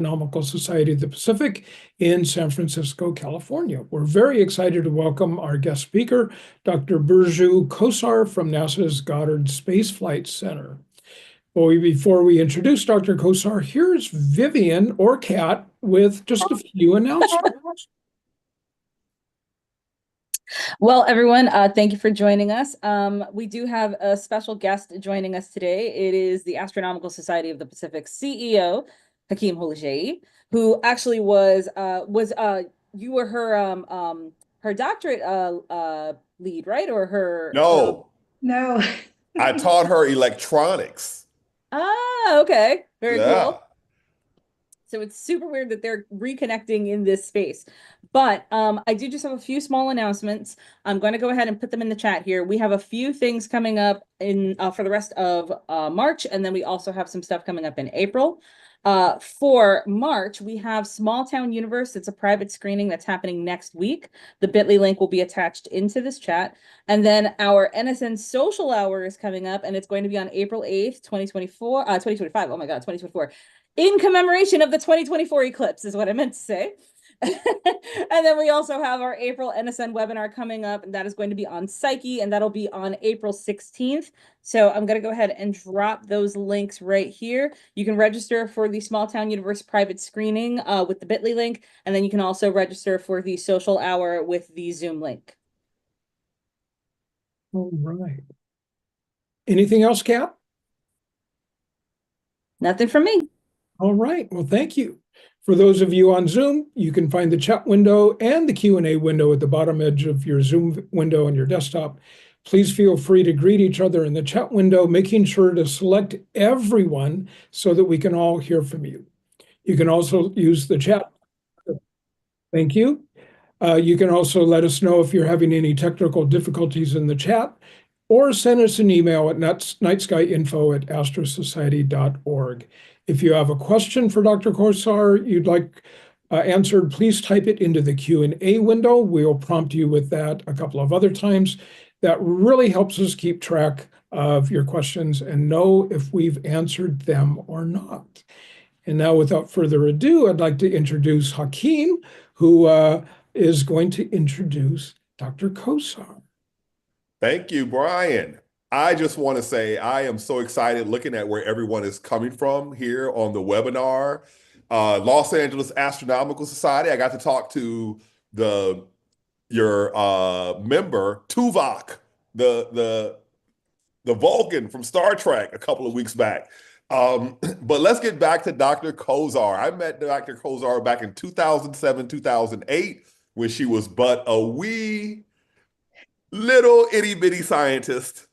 Astronomical Society of the Pacific in San Francisco, California. We're very excited to welcome our guest speaker, Dr. Burcu Kosar from NASA's Goddard Space Flight Center. Before we introduce Dr. Kosar, here's Vivian or Kat with just a few announcements. Well, everyone, thank you for joining us. We do have a special guest joining us today. It is the Astronomical Society of the Pacific CEO, Hakeem Holijai, who actually you were her doctorate lead, right? Or her No. No. I taught her electronics. Okay. Very Yeah. cool. So it's super weird that they're reconnecting in this space. But I do just have a few small announcements. I'm going to go ahead and put them in the chat here. We have a few things coming up in for the rest of March, and then we also have some stuff coming up in April. For March, we have Small Town Universe. It's a private screening that's happening next week. The bit.ly link will be attached into this chat. And then our NSN social hour is coming up, and it's going to be on April 8th, 2025. Oh my God, 2024. In commemoration of the 2024 eclipse is what I meant to say. And then we also have our April NSN webinar coming up, and that is going to be on Psyche, and that'll be on April 16th. So I'm going to go ahead and drop those links right here. You can register for the Small Town Universe private screening with the bit.ly link, and then you can also register for the social hour with the Zoom link. All right. Anything else, Kat? Nothing from me. All right. Well, thank you. For those of you on Zoom, you can find the chat window and the Q&A window at the bottom edge of your Zoom window on your desktop. Please feel free to greet each other in the chat window, making sure to select everyone so that we can all hear from you. You can also use the chat. Thank you. You can also let us know if you're having any technical difficulties in the chat, or send us an email at nightskyinfo@astrosociety.org. If you have a question for Dr. Kosar you'd like answered, please type it into the Q&A window. We'll prompt you with that a couple of other times. That really helps us keep track of your questions and know if we've answered them or not. And now, without further ado, I'd like to introduce Hakeem, who is going to introduce Dr. Kosar. Thank you, Brian. I just want to say I am so excited looking at where everyone is coming from here on the webinar. Los Angeles Astronomical Society. I got to talk to your member, Tuvok, the Vulcan from Star Trek a couple of weeks back. But let's get back to Dr. Kosar. I met Dr. Kosar back in 2007, 2008, when she was but a wee little itty bitty scientist.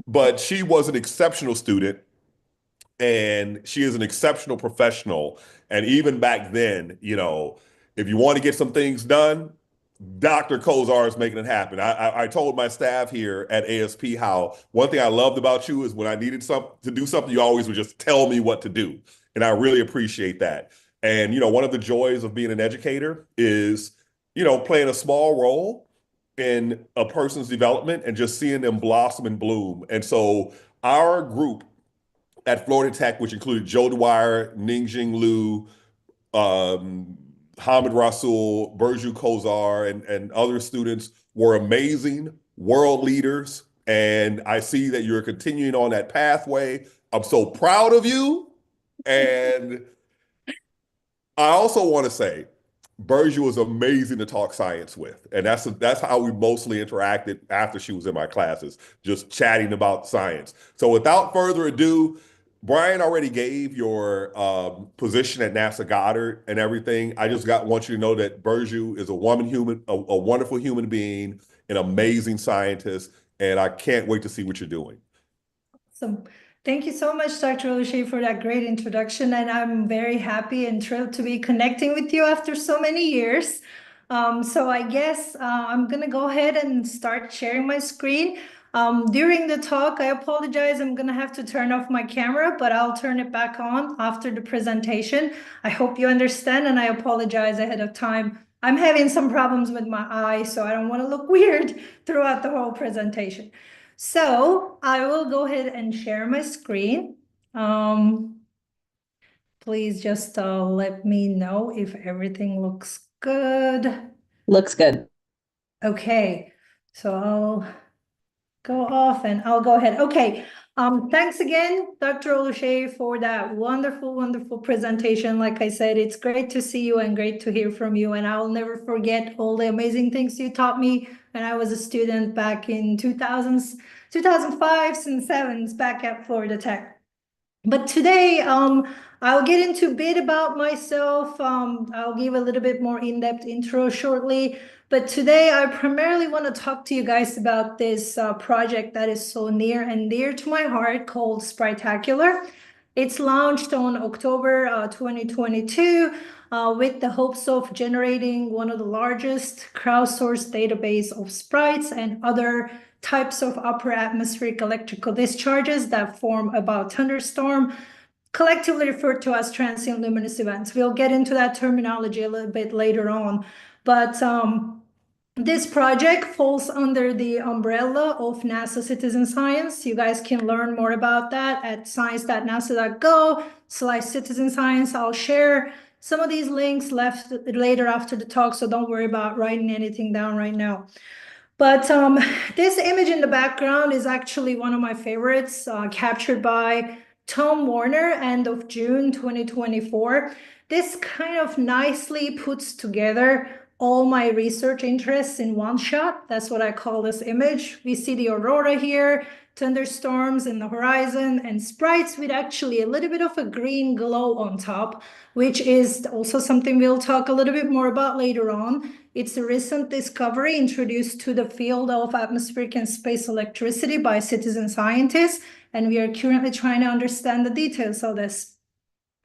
But she was an exceptional student, and she is an exceptional professional. And even back then, if you want to get some things done, Dr. Kosar is making it happen. I told my staff here at ASP how one thing I loved about you is when I needed to do something, you always would just tell me what to do. And I really appreciate that. And, one of the joys of being an educator is, playing a small role in a person's development and just seeing them blossom and bloom. And so our group at Florida Tech, which included Joe Dwyer, Ningjing Liu, Hamid Rasul, Burcu Kosar, and other students were amazing world leaders. And I see that you're continuing on that pathway. I'm so proud of you. And I also want to say, Burcu was amazing to talk science with. And that's how we mostly interacted after she was in my classes, just chatting about science. So without further ado, Brian already gave your position at NASA Goddard and everything. I just want you to know that Burcu is a wonderful human being, an amazing scientist, and I can't wait to see what you're doing. So thank you so much, Dr. Holijai, for that great introduction. And I'm very happy and thrilled to be connecting with you after so many years. So I guess I'm going to go ahead and start sharing my screen. During the talk, I apologize, I'm going to have to turn off my camera, but I'll turn it back on after the presentation. I hope you understand, and I apologize ahead of time. I'm having some problems with my eyes, so I don't want to look weird throughout the whole presentation. So I will go ahead and share my screen. please just let me know if everything looks good. Looks good. Okay, so I'll go off and I'll go ahead. Okay, thanks again, Dr. Oluseyi, for that wonderful, wonderful presentation. Like I said, it's great to see you and great to hear from you. And I'll never forget all the amazing things you taught me when I was a student back in 2000s, 2005s and 2007s back at Florida Tech. But today, I'll get into a bit about myself. I'll give a little bit more in-depth intro shortly. But today, I primarily want to talk to you guys about this project that is so near and dear to my heart called Spritacular. It's launched on October 2022 with the hopes of generating one of the largest crowdsourced database of sprites and other types of upper atmospheric electrical discharges that form about thunderstorm, collectively referred to as transient luminous events. We'll get into that terminology a little bit later on, but this project falls under the umbrella of NASA Citizen Science. You guys can learn more about that at science.nasa.gov/citizen science. I'll share some of these links later after the talk, so don't worry about writing anything down right now. But this image in the background is actually one of my favorites, captured by Tom Warner, end of June 2024. This kind of nicely puts together all my research interests in one shot. That's what I call this image. We see the aurora here, thunderstorms in the horizon, and sprites with actually a little bit of a green glow on top, which is also something we'll talk a little bit more about later on. It's a recent discovery introduced to the field of atmospheric and space electricity by citizen scientists, and we are currently trying to understand the details of this.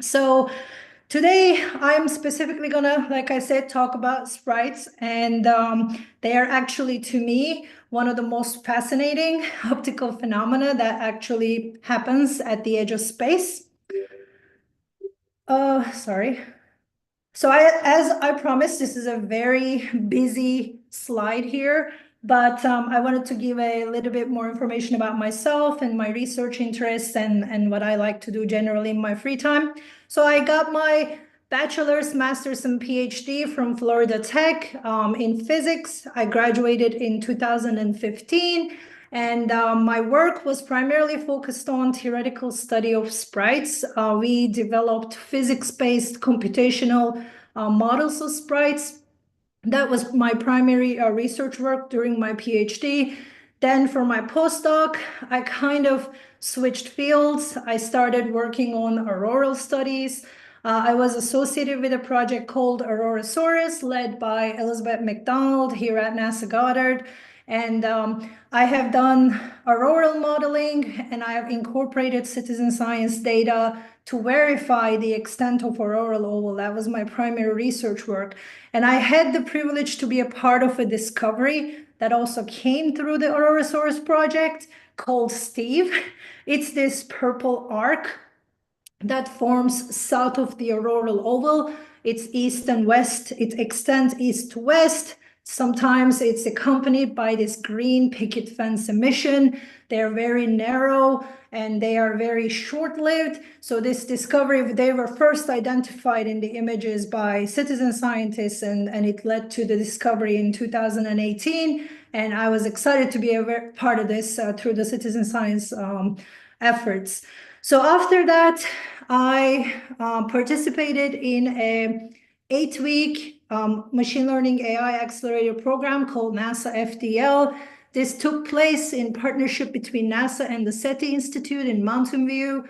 So today, I'm specifically gonna, like I said, talk about sprites, and they are actually, to me, one of the most fascinating optical phenomena that actually happens at the edge of space. Sorry. So as I promised, this is a very busy slide here, but I wanted to give a little bit more information about myself and my research interests and what I like to do generally in my free time. So I got my bachelor's, master's, and PhD from Florida Tech in physics. I graduated in 2015. And my work was primarily focused on theoretical study of sprites. We developed physics-based computational models of sprites. That was my primary research work during my PhD. Then for my postdoc, I kind of switched fields. I started working on auroral studies. I was associated with a project called Aurorasaurus, led by Elizabeth McDonald here at NASA Goddard. And I have done auroral modeling, and I have incorporated citizen science data to verify the extent of auroral oval. That was my primary research work. And I had the privilege to be a part of a discovery that also came through the Aurorasaurus project called Steve. It's this purple arc that forms south of the auroral oval. It's east and west. It extends east to west. Sometimes it's accompanied by this green picket fence emission. They're very narrow and they are very short-lived. So this discovery, they were first identified in the images by citizen scientists, and it led to the discovery in 2018. And I was excited to be a part of this through the citizen science efforts. So after that, I participated in a 8-week machine learning AI accelerator program called NASA FDL. This took place in partnership between NASA and the SETI Institute in Mountain View.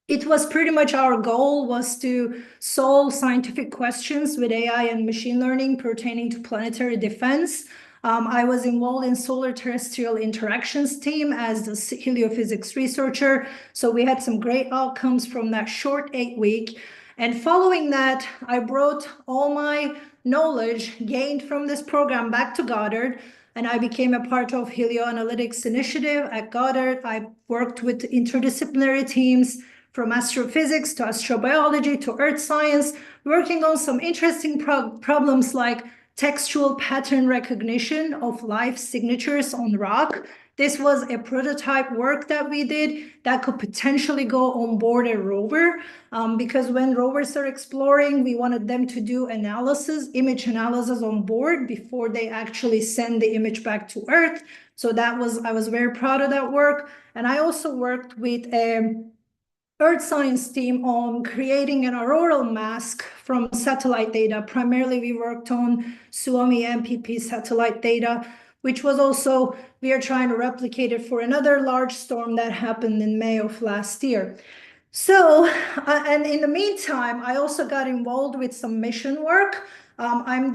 It was pretty much our goal was to solve scientific questions with AI and machine learning pertaining to planetary defense. I was involved in solar terrestrial interactions team as the heliophysics researcher. So we had some great outcomes from that short 8-week. And following that, I brought all my knowledge gained from this program back to Goddard, and I became a part of Helioanalytics Initiative at Goddard. I worked with interdisciplinary teams from astrophysics to astrobiology to earth science, working on some interesting problems like textual pattern recognition of life signatures on rock. This was a prototype work that we did that could potentially go on board a rover, because when rovers are exploring, we wanted them to do image analysis on board before they actually send the image back to Earth. So I was very proud of that work. And I also worked with a Earth science team on creating an auroral mask from satellite data. Primarily, we worked on Suomi MPP satellite data, which was also, we are trying to replicate it for another large storm that happened in May of last year. So, and in the meantime, I also got involved with some mission work. I'm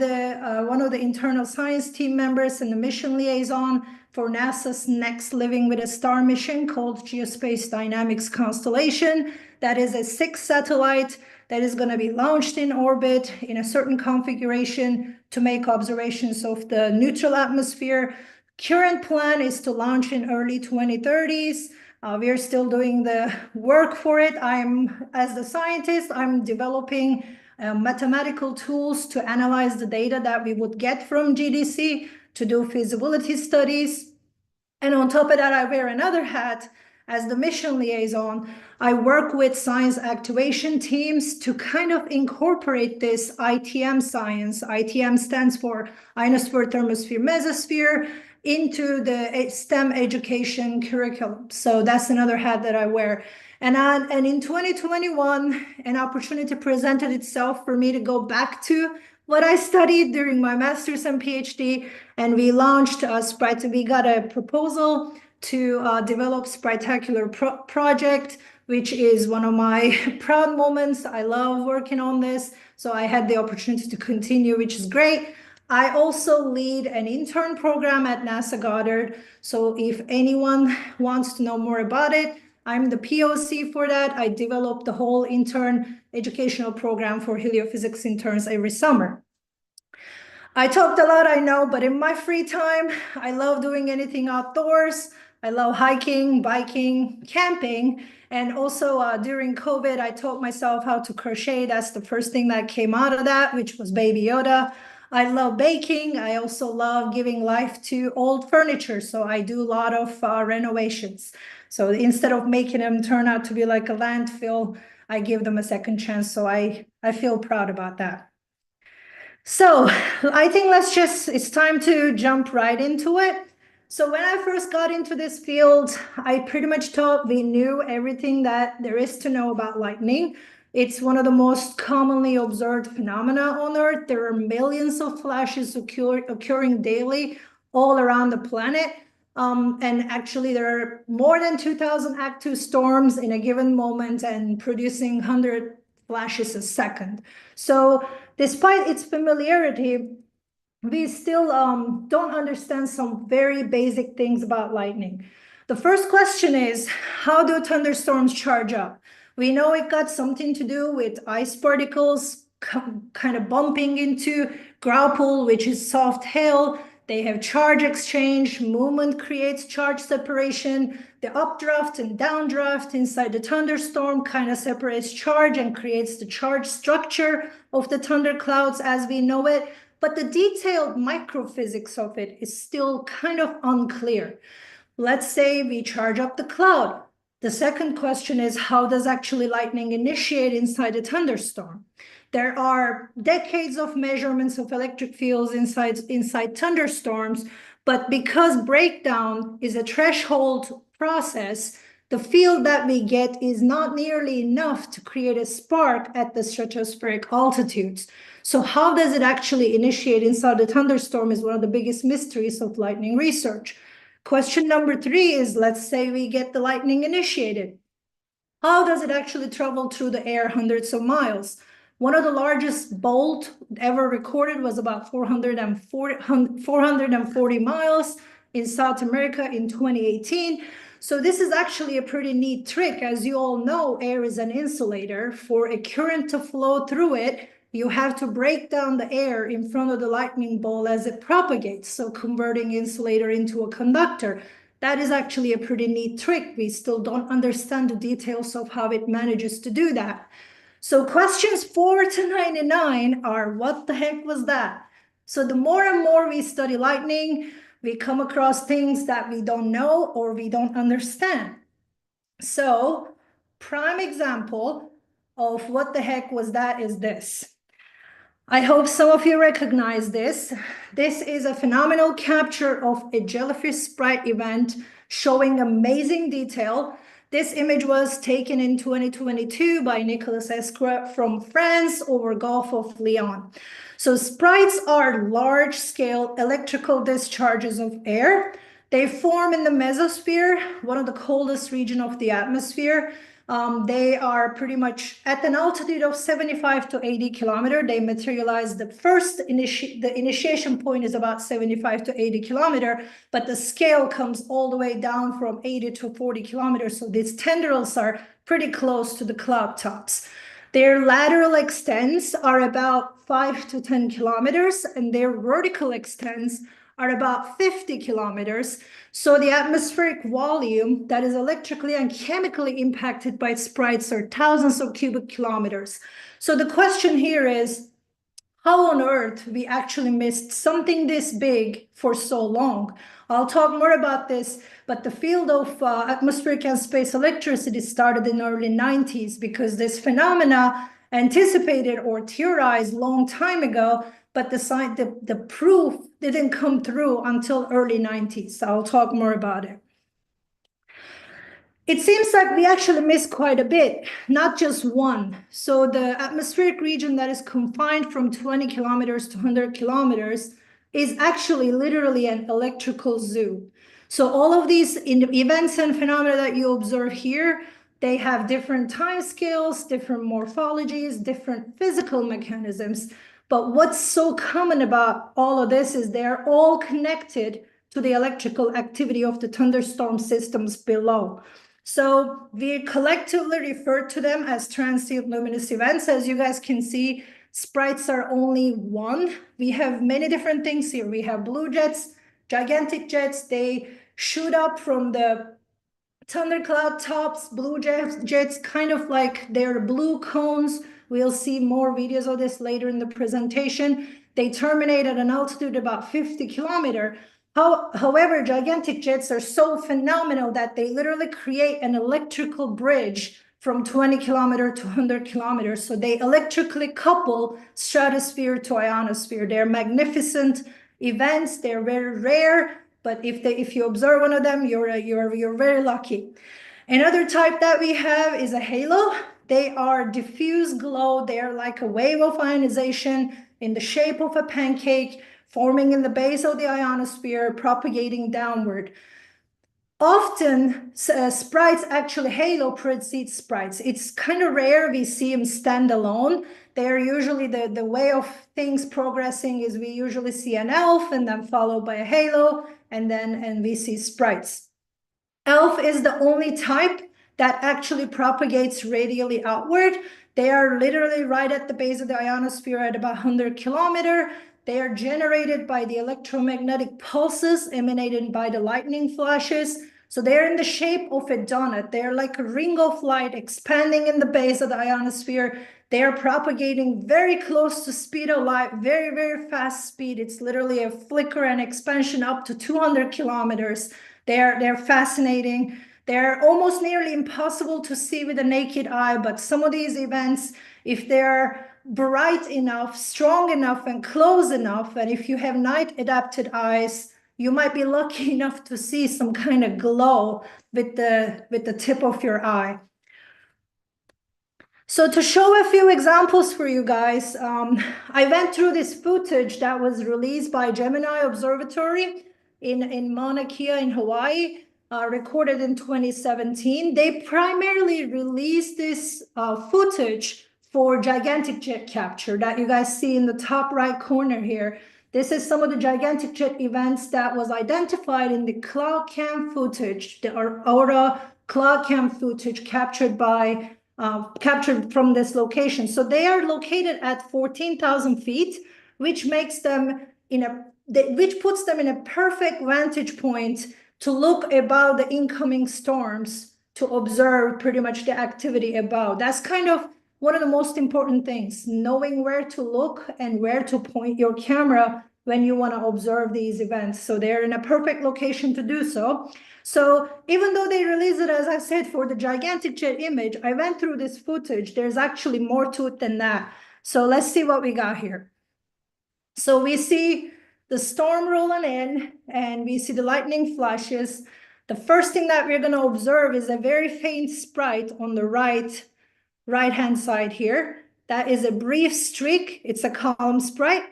one of the internal science team members and the mission liaison for NASA's next Living with a Star mission called Geospace Dynamics Constellation. That is a 6 satellite that is going to be launched in orbit in a certain configuration to make observations of the neutral atmosphere. Current plan is to launch in early 2030s. We are still doing the work for it. As the scientist, I'm developing mathematical tools to analyze the data that we would get from GDC to do feasibility studies. And on top of that, I wear another hat as the mission liaison. I work with science activation teams to kind of incorporate this ITM science. ITM stands for Ionosphere, Thermosphere, Mesosphere, into the STEM education curriculum. So that's another hat that I wear. And in 2021, an opportunity presented itself for me to go back to what I studied during my master's and PhD, and we launched Sprite. We got a proposal to develop Spritacular project, which is one of my proud moments. I love working on this, so I had the opportunity to continue, which is great. I also lead an intern program at NASA Goddard, so if anyone wants to know more about it, I'm the POC for that. I develop the whole intern educational program for heliophysics interns every summer. I talked a lot, I know, but in my free time, I love doing anything outdoors. I love hiking, biking, camping, and also during COVID, I taught myself how to crochet. That's the first thing that came out of that, which was Baby Yoda. I love baking. I also love giving life to old furniture, so I do a lot of renovations. So instead of making them turn out to be like a landfill, I give them a second chance, so I feel proud about that. So I think it's time to jump right into it. So when I first got into this field, I pretty much thought we knew everything that there is to know about lightning. It's one of the most commonly observed phenomena on Earth. There are millions of flashes occurring daily all around the planet. And actually there are more than 2,000 active storms in a given moment and producing 100 flashes a second. So despite its familiarity, we still don't understand some very basic things about lightning. The first question is, how do thunderstorms charge up? We know it got something to do with ice particles kind of bumping into grapple, which is soft hail. They have charge exchange, movement creates charge separation. The updraft and downdraft inside the thunderstorm kind of separates charge and creates the charge structure of the thunderclouds as we know it. But the detailed microphysics of it is still kind of unclear. Let's say we charge up the cloud. The second question is, how does actually lightning initiate inside a thunderstorm? There are decades of measurements of electric fields inside thunderstorms, but because breakdown is a threshold process, the field that we get is not nearly enough to create a spark at the stratospheric altitudes. So how does it actually initiate inside a thunderstorm is one of the biggest mysteries of lightning research. Question number 3 is, let's say we get the lightning initiated. How does it actually travel through the air hundreds of miles? One of the largest bolt ever recorded was about 440 miles in South America in 2018. So this is actually a pretty neat trick. As you all know, air is an insulator. For a current to flow through it, you have to break down the air in front of the lightning bolt as it propagates, so converting insulator into a conductor. That is actually a pretty neat trick. We still don't understand the details of how it manages to do that. So questions 4 to 99 are, what the heck was that? So the more and more we study lightning, we come across things that we don't know or we don't understand. So prime example of what the heck was that is this. I hope some of you recognize this. This is a phenomenal capture of a jellyfish Sprite event showing amazing detail. This image was taken in 2022 by Nicolas Escra from France over Gulf of Lyon. So sprites are large-scale electrical discharges of air. They form in the mesosphere, one of the coldest regions of the atmosphere. They are pretty much at an altitude of 75 to 80 kilometers. They materialize the initiation point is about 75 to 80 kilometers, but the scale comes all the way down from 80 to 40 kilometers. So these tendrils are pretty close to the cloud tops. Their lateral extents are about 5 to 10 kilometers, and their vertical extents are about 50 kilometers. So the atmospheric volume that is electrically and chemically impacted by sprites are thousands of cubic kilometers. So the question here is, how on earth we actually missed something this big for so long? I'll talk more about this, but the field of atmospheric and space electricity started in the early 90s because this phenomena anticipated or theorized long time ago, but the proof didn't come through until early 90s. So I'll talk more about it. It seems like we actually missed quite a bit, not just one. So the atmospheric region that is confined from 20 kilometers to 100 kilometers is actually literally an electrical zoo. So all of these events and phenomena that you observe here, they have different time scales, different morphologies, different physical mechanisms. But what's so common about all of this is they're all connected to the electrical activity of the thunderstorm systems below. So we collectively refer to them as transient luminous events. As you guys can see, sprites are only one. We have many different things here. We have blue jets, gigantic jets. They shoot up from the thundercloud tops, blue jets, kind of like they're blue cones. We'll see more videos of this later in the presentation. They terminate at an altitude about 50 kilometers. However, gigantic jets are so phenomenal that they literally create an electrical bridge from 20 kilometers to 100 kilometers. So they electrically couple stratosphere to ionosphere. They're magnificent events. They're very rare, but if you observe one of them, you're very lucky. Another type that we have is a halo. They are diffuse glow. They are like a wave of ionization in the shape of a pancake, forming in the base of the ionosphere, propagating downward. Often, sprites actually halo precedes sprites. It's kind of rare we see them stand alone. They're usually the way of things progressing is we usually see an elf and then followed by a halo, and we see sprites. Elf is the only type that actually propagates radially outward. They are literally right at the base of the ionosphere at about 100 kilometers. They are generated by the electromagnetic pulses emanated by the lightning flashes. So they're in the shape of a donut. They're like a ring of light expanding in the base of the ionosphere. They are propagating very close to speed of light, very, very fast speed. It's literally a flicker and expansion up to 200 kilometers. They're fascinating. They're almost nearly impossible to see with the naked eye, but some of these events, if they're bright enough, strong enough, and close enough, and if you have night-adapted eyes, you might be lucky enough to see some kind of glow with the tip of your eye. So to show a few examples for you guys, I went through this footage that was released by Gemini Observatory in Mauna Kea in Hawaii, recorded in 2017. They primarily released this footage for gigantic jet capture that you guys see in the top right corner here. This is some of the gigantic jet events that was identified in the cloud cam footage, the Aura cloud cam footage captured from this location. So they are located at 14,000 feet, which makes them which puts them in a perfect vantage point to look above the incoming storms to observe pretty much the activity above. That's kind of one of the most important things, knowing where to look and where to point your camera when you want to observe these events. So they're in a perfect location to do so. So even though they released it, as I said, for the gigantic jet image, I went through this footage. There's actually more to it than that. So let's see what we got here. So we see the storm rolling in and we see the lightning flashes. The first thing that we're going to observe is a very faint sprite on the right-hand side here. That is a brief streak. It's a calm sprite.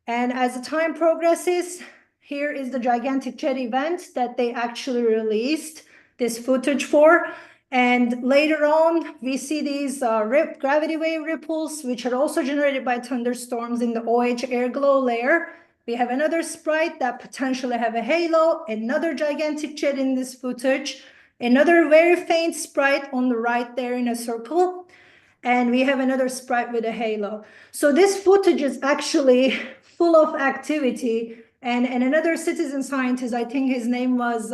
And as the time progresses, here is the gigantic jet event that they actually released this footage for. And later on, we see these gravity wave ripples, which are also generated by thunderstorms in the OH air glow layer. We have another sprite that potentially have a halo, another gigantic jet in this footage, another very faint sprite on the right there in a circle. And we have another sprite with a halo. So this footage is actually full of activity. And another citizen scientist, I think his name was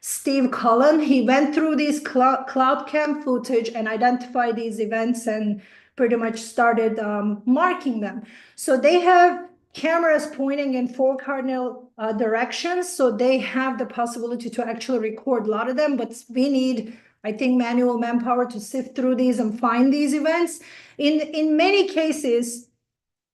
Steve Cullen, he went through this cloud cam footage and identified these events and pretty much started marking them. So they have cameras pointing in 4 cardinal directions. So they have the possibility to actually record a lot of them, but we need, I think, manual manpower to sift through these and find these events. In many cases,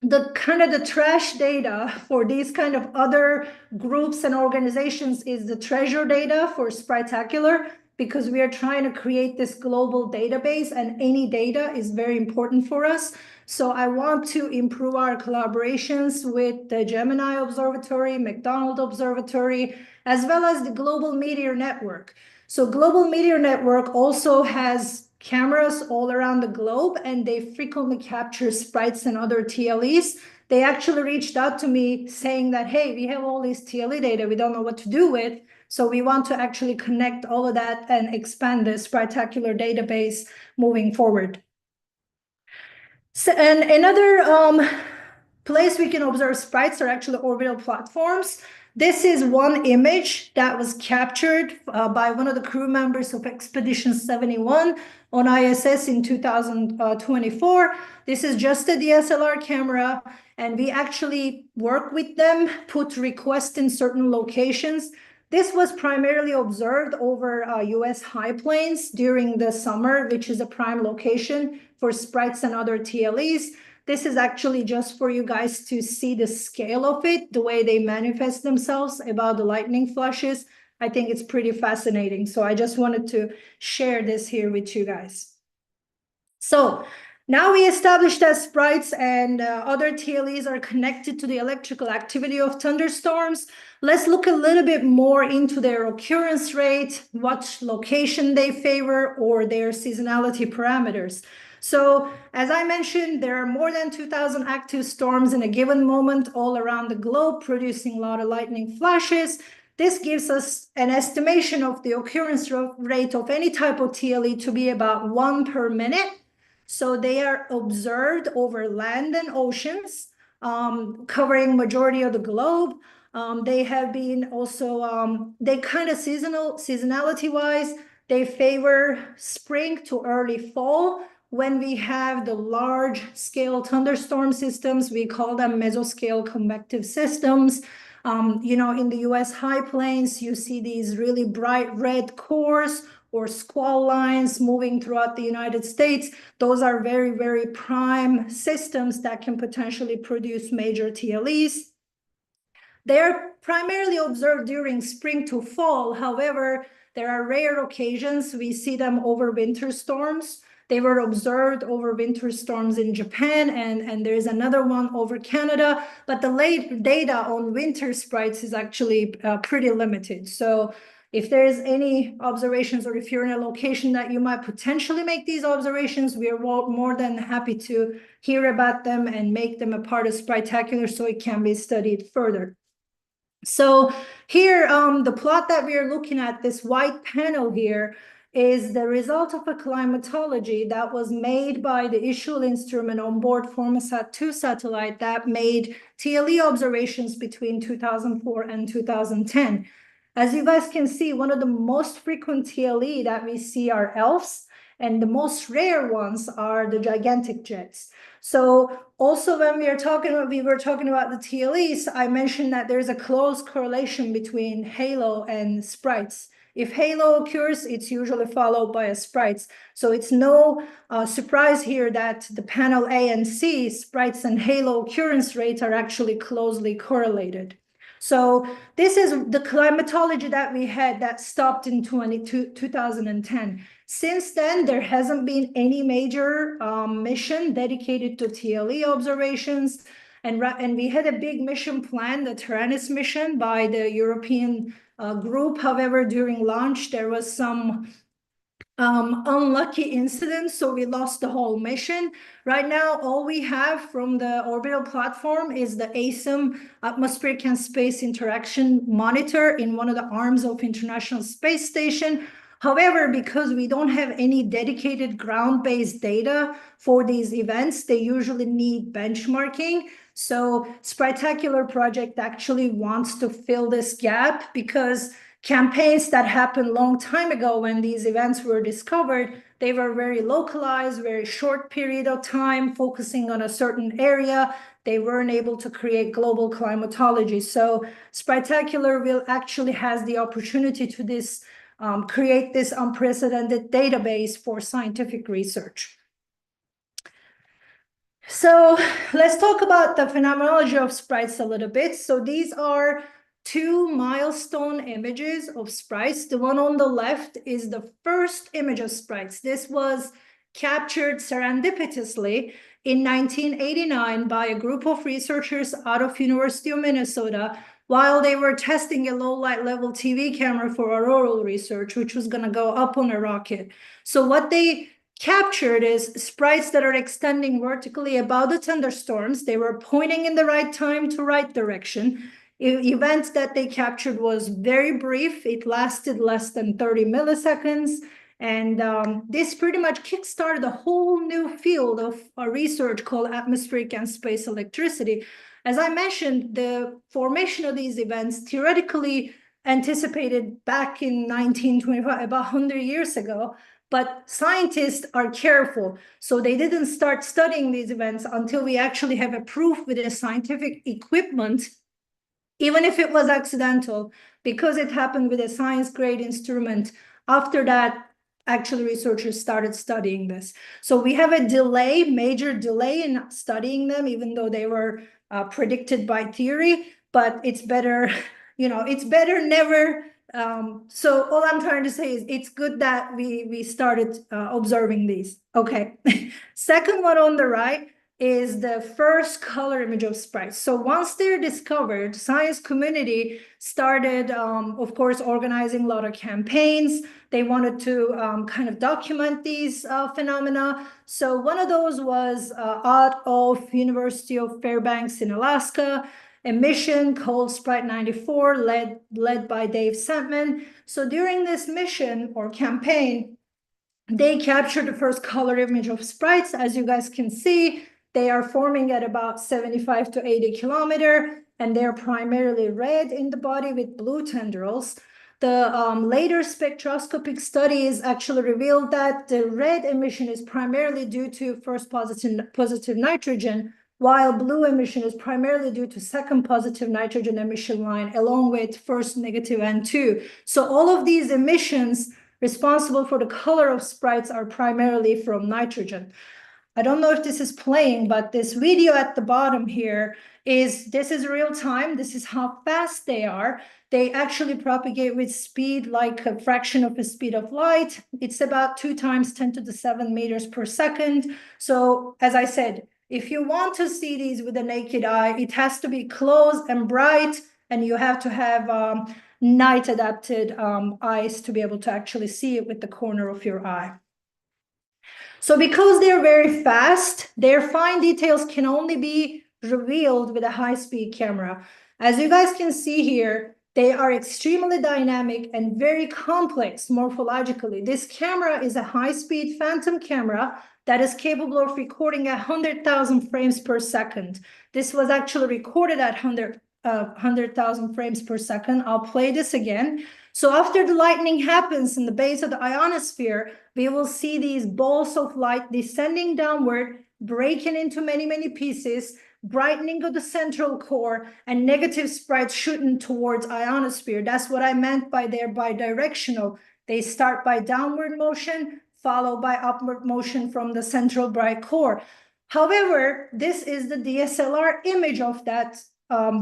the trash data for these kind of other groups and organizations is the treasure data for Spritacular, because we are trying to create this global database and any data is very important for us. So I want to improve our collaborations with the Gemini Observatory, McDonald Observatory, as well as the Global Meteor Network. So Global Meteor Network also has cameras all around the globe and they frequently capture sprites and other TLEs. They actually reached out to me saying that, hey, we have all this TLE data, we don't know what to do with. So we want to actually connect all of that and expand the Spritacular database moving forward. So, and another place we can observe sprites are actually orbital platforms. This is one image that was captured by one of the crew members of Expedition 71 on ISS in 2024. This is just a DSLR camera, and we actually work with them, put requests in certain locations. This was primarily observed over US high plains during the summer, which is a prime location for sprites and other TLEs. This is actually just for you guys to see the scale of it, the way they manifest themselves about the lightning flashes. I think it's pretty fascinating. So I just wanted to share this here with you guys. So now we established that sprites and other TLEs are connected to the electrical activity of thunderstorms. Let's look a little bit more into their occurrence rate, what location they favor, or their seasonality parameters. So as I mentioned, there are more than 2,000 active storms in a given moment all around the globe, producing a lot of lightning flashes. This gives us an estimation of the occurrence rate of any type of TLE to be about 1 per minute. So they are observed over land and oceans, covering majority of the globe. They have been also, they kind of seasonality-wise, they favor spring to early fall. When we have the large-scale thunderstorm systems, we call them mesoscale convective systems. You know, in the US high plains, you see these really bright red cores or squall lines moving throughout the United States. Those are very, very prime systems that can potentially produce major TLEs. They're primarily observed during spring to fall. However, there are rare occasions we see them over winter storms. They were observed over winter storms in Japan, and there's another one over Canada, but the late data on winter sprites is actually pretty limited. So if there's any observations, or if you're in a location that you might potentially make these observations, we are more than happy to hear about them and make them a part of Spritacular so it can be studied further. So here, the plot that we are looking at, this white panel here, is the result of a climatology that was made by the Issue instrument on board Formosat-2 satellite that made TLE observations between 2004 and 2010. As you guys can see, one of the most frequent TLE that we see are ELFs, And the most rare ones are the gigantic jets. So also when we were talking about the TLEs, I mentioned that there's a close correlation between halo and sprites. If halo occurs, it's usually followed by a sprites. So it's no surprise here that the panel A and C, sprites and halo occurrence rate, are actually closely correlated. So this is the climatology that we had that stopped in 2010. Since then, there hasn't been any major mission dedicated to TLE observations. And we had a big mission plan, the Taranis mission by the European group. However, during launch, there was some unlucky incidents, so we lost the whole mission. Right now, all we have from the orbital platform is the ASIM, atmospheric and space interaction monitor, in one of the arms of International Space Station. However, because we don't have any dedicated ground-based data for these events, they usually need benchmarking. So Spritacular project actually wants to fill this gap, because campaigns that happened a long time ago when these events were discovered, they were very localized, very short period of time, focusing on a certain area. They weren't able to create global climatology. So Spritacular will actually has the opportunity to create this unprecedented database for scientific research. So let's talk about the phenomenology of sprites a little bit. So these are two milestone images of sprites. The one on the left is the first image of sprites. This was captured serendipitously in 1989 by a group of researchers out of University of Minnesota while they were testing a low light level TV camera for auroral research, which was going to go up on a rocket. So what they captured is sprites that are extending vertically above the thunderstorms. They were pointing in the right time to right direction. Event that they captured was very brief. It lasted less than 30 milliseconds. And this pretty much kickstarted a whole new field of research called atmospheric and space electricity. As I mentioned, the formation of these events theoretically anticipated back in 1925, about 100 years ago. But scientists are careful, so they didn't start studying these events until we actually have a proof with a scientific equipment, even if it was accidental, because it happened with a science-grade instrument. After that, actually researchers started studying this. So we have a delay, major delay in studying them, even though they were predicted by theory, but it's better, it's better never. So all I'm trying to say is it's good that we started observing these. Okay. Second one on the right is the first color image of sprites. So once they're discovered, science community started, of course, organizing a lot of campaigns. They wanted to kind of document these phenomena. So one of those was out of University of Fairbanks in Alaska, a mission called Sprite 94, led by Dave Sentman. So during this mission or campaign, they captured the first color image of sprites. As you guys can see, they are forming at about 75 to 80 kilometer, and they're primarily red in the body with blue tendrils. The later spectroscopic studies actually revealed that the red emission is primarily due to first positive nitrogen, while blue emission is primarily due to second positive nitrogen emission line, along with first negative N2. So all of these emissions responsible for the color of sprites are primarily from nitrogen. I don't know if this is playing, but this video at the bottom here this is real time. This is how fast they are. They actually propagate with speed like a fraction of the speed of light. It's about 2 times 10 to the 7 meters per second. So as I said, if you want to see these with the naked eye, it has to be close and bright, and you have to have night adapted eyes to be able to actually see it with the corner of your eye. So because they're very fast, their fine details can only be revealed with a high-speed camera. As you guys can see here, they are extremely dynamic and very complex morphologically. This camera is a high-speed phantom camera that is capable of recording 100,000 frames per second. This was actually recorded at 100,000 frames per second. I'll play this again. So after the lightning happens in the base of the ionosphere, we will see these balls of light descending downward, breaking into many, many pieces, brightening of the central core, and negative sprites shooting towards ionosphere. That's what I meant by their bidirectional. They start by downward motion, followed by upward motion from the central bright core. However, this is the DSLR image of that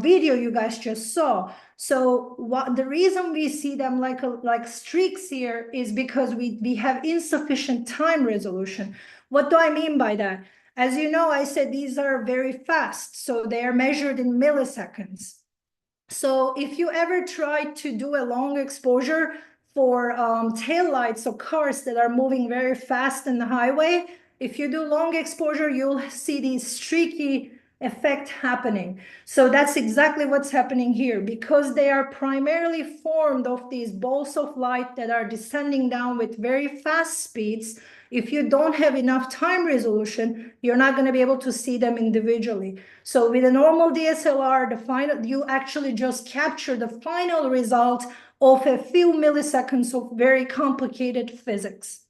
video you guys just saw. So the reason we see them like streaks here is because we have insufficient time resolution. What do I mean by that? As you know, I said these are very fast, so they are measured in milliseconds. So if you ever try to do a long exposure for taillights of cars that are moving very fast in the highway, if you do long exposure, you'll see these streaky effect happening. So that's exactly what's happening here. Because they are primarily formed of these balls of light that are descending down with very fast speeds, if you don't have enough time resolution, you're not going to be able to see them individually. So with a normal DSLR, you actually just capture the final result of a few milliseconds of very complicated physics.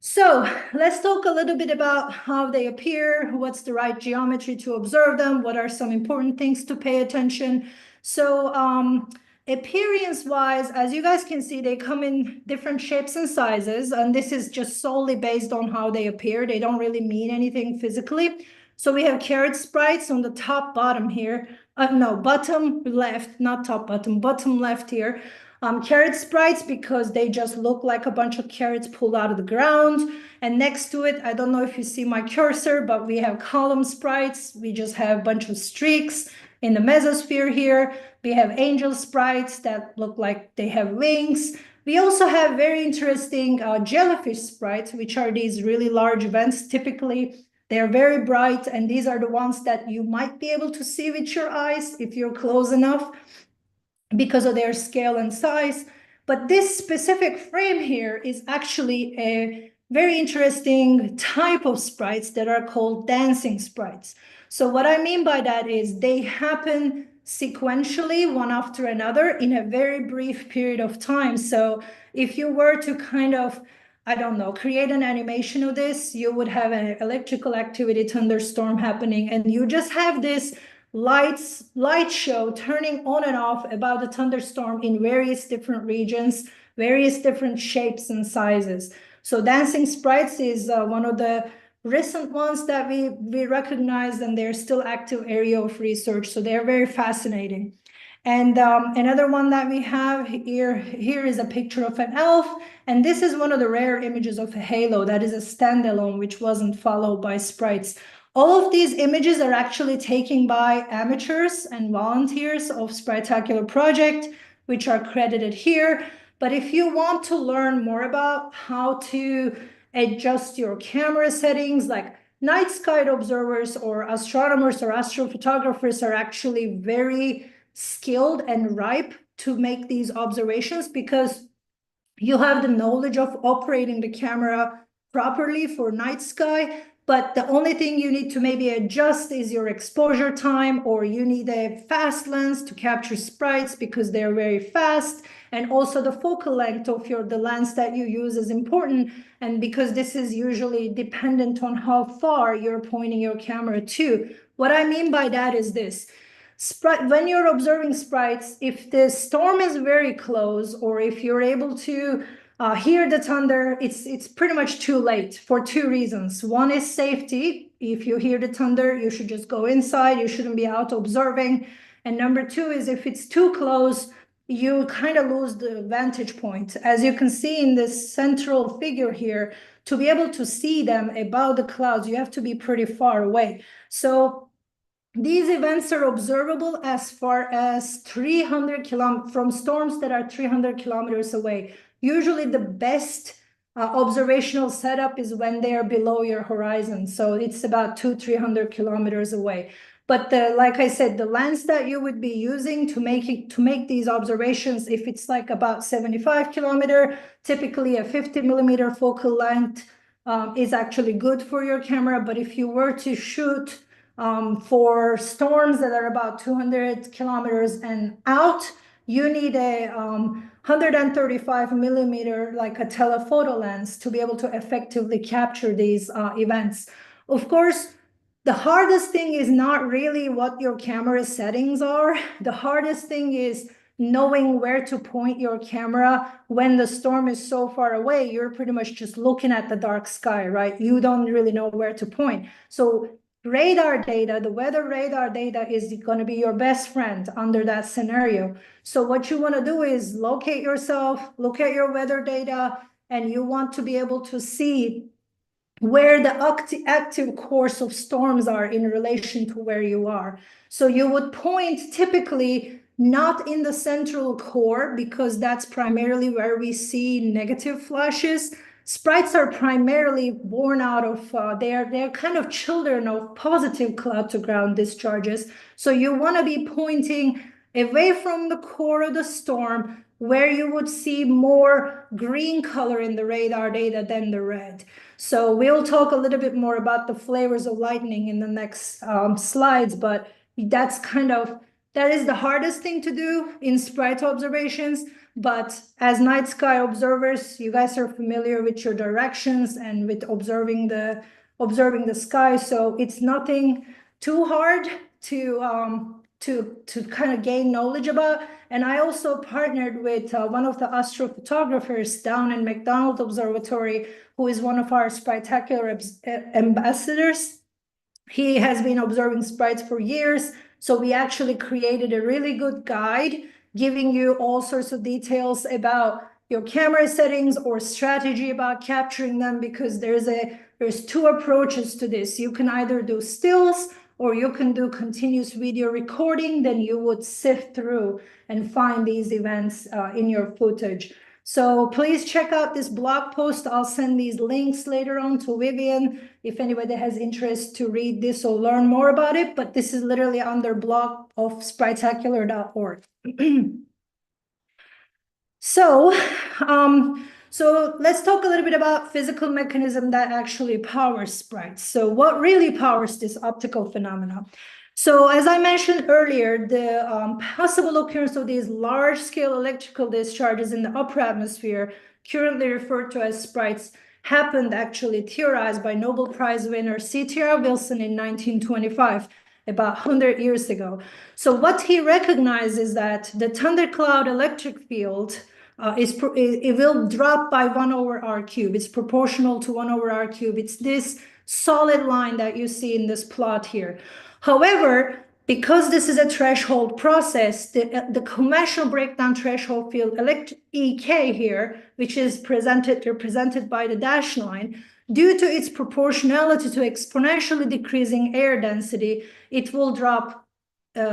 So let's talk a little bit about how they appear, what's the right geometry to observe them, what are some important things to pay attention. So appearance-wise, as you guys can see, they come in different shapes and sizes, and this is just solely based on how they appear. They don't really mean anything physically. So we have carrot sprites on the top bottom here. No, bottom left, not top bottom, bottom left here. Carrot sprites because they just look like a bunch of carrots pulled out of the ground. And next to it, I don't know if you see my cursor, but we have column sprites. We just have a bunch of streaks in the mesosphere here. We have angel sprites that look like they have wings. We also have very interesting jellyfish sprites, which are these really large events. Typically, they are very bright, and these are the ones that you might be able to see with your eyes if you're close enough, because of their scale and size. But this specific frame here is actually a very interesting type of sprites that are called dancing sprites. So what I mean by that is they happen sequentially one after another in a very brief period of time. So if you were to kind of, I don't know, create an animation of this, you would have an electrical activity thunderstorm happening, and you just have this light show turning on and off about the thunderstorm in various different regions, various different shapes and sizes. So dancing sprites is one of the recent ones that we recognize, and they're still active area of research. So they're very fascinating. And another one that we have here is a picture of an elf. And this is one of the rare images of a halo that is a standalone, which wasn't followed by sprites. All of these images are actually taken by amateurs and volunteers of Spritacular project, which are credited here. But if you want to learn more about how to adjust your camera settings, like night sky observers or astronomers or astrophotographers are actually very skilled and ripe to make these observations, because you have the knowledge of operating the camera properly for night sky. But the only thing you need to maybe adjust is your exposure time, or you need a fast lens to capture sprites because they're very fast. And also the focal length of the lens that you use is important. And because this is usually dependent on how far you're pointing your camera to. What I mean by that is this. When you're observing sprites, if the storm is very close, or if you're able to hear the thunder, it's pretty much too late for two reasons. One is safety. If you hear the thunder, you should just go inside. You shouldn't be out observing. And number two is if it's too close, you kind of lose the vantage point. As you can see in this central figure here, to be able to see them above the clouds, you have to be pretty far away. So these events are observable as far as 300 kilometers from storms that are 300 kilometers away. Usually the best observational setup is when they are below your horizon. So it's about 200-300 kilometers away. But like I said, the lens that you would be using to make these observations, if it's like about 75 kilometer, typically a 50 millimeter focal length is actually good for your camera. But if you were to shoot For storms that are about 200 kilometers and out, you need a 135 millimeter, like a telephoto lens, to be able to effectively capture these events. Of course, the hardest thing is not really what your camera settings are. The hardest thing is knowing where to point your camera when the storm is so far away. You're pretty much just looking at the dark sky, right? You don't really know where to point. So radar data, the weather radar data, is going to be your best friend under that scenario. So what you want to do is locate yourself, look at your weather data, and you want to be able to see where the active course of storms are in relation to where you are. So you would point typically not in the central core, because that's primarily where we see negative flashes. Sprites are primarily born out of, they're kind of children of positive cloud to ground discharges. So you want to be pointing away from the core of the storm, where you would see more green color in the radar data than the red. So we'll talk a little bit more about the flavors of lightning in the next slides, but that is the hardest thing to do in Sprite observations. But as night sky observers, you guys are familiar with your directions and with observing the sky. So it's nothing too hard to kind of gain knowledge about. And I also partnered with one of the astrophotographers down in McDonald Observatory, who is one of our Spritacular ambassadors. He has been observing sprites for years. So we actually created a really good guide giving you all sorts of details about your camera settings or strategy about capturing them, because there's two approaches to this. You can either do stills or you can do continuous video recording. Then you would sift through and find these events in your footage. So please check out this blog post. I'll send these links later on to Vivian if anybody has interest to read this or learn more about it. But this is literally on their blog of spritacular.org. So let's talk a little bit about physical mechanism that actually powers sprites. So what really powers this optical phenomena? So as I mentioned earlier, the possible occurrence of these large-scale electrical discharges in the upper atmosphere, currently referred to as sprites, happened actually theorized by Nobel Prize winner C.T.R. Wilson in 1925, about 100 years ago. So what he recognized is that the thundercloud electric field it will drop by 1 over r cube. It's proportional to 1 over r cube. It's this solid line that you see in this plot here. However, because this is a threshold process, the conventional breakdown threshold field EK here, which is represented by the dashed line, due to its proportionality to exponentially decreasing air density, it will drop